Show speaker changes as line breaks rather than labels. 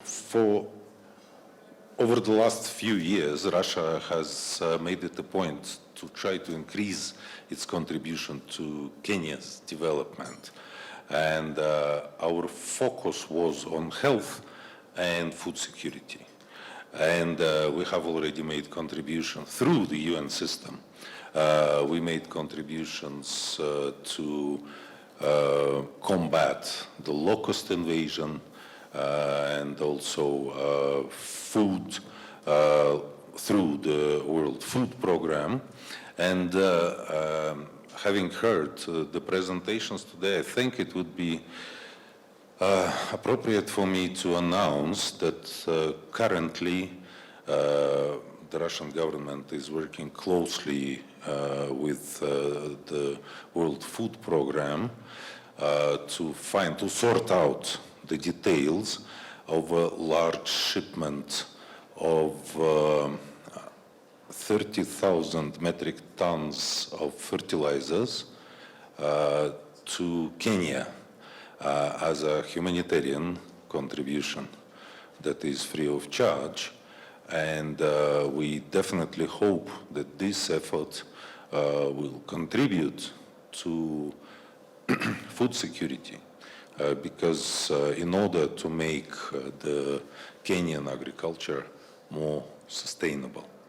For over the last few years, Russia has made it a point to try to increase its contribution to Kenya's development. And our focus was on health and food security. And we have already made contributions through the UN system. We made contributions to combat the locust invasion and also food through the World Food Program. And having heard the presentations today, I think it would be appropriate for me to announce that currently the Russian government is working closely with the World Food Program to sort out the details of a large shipment of 30,000 metric tons of fertilizers to Kenya as a humanitarian contribution that is free of charge. And we definitely hope that this effort will contribute to food security because in order to make the Kenyan agriculture more sustainable.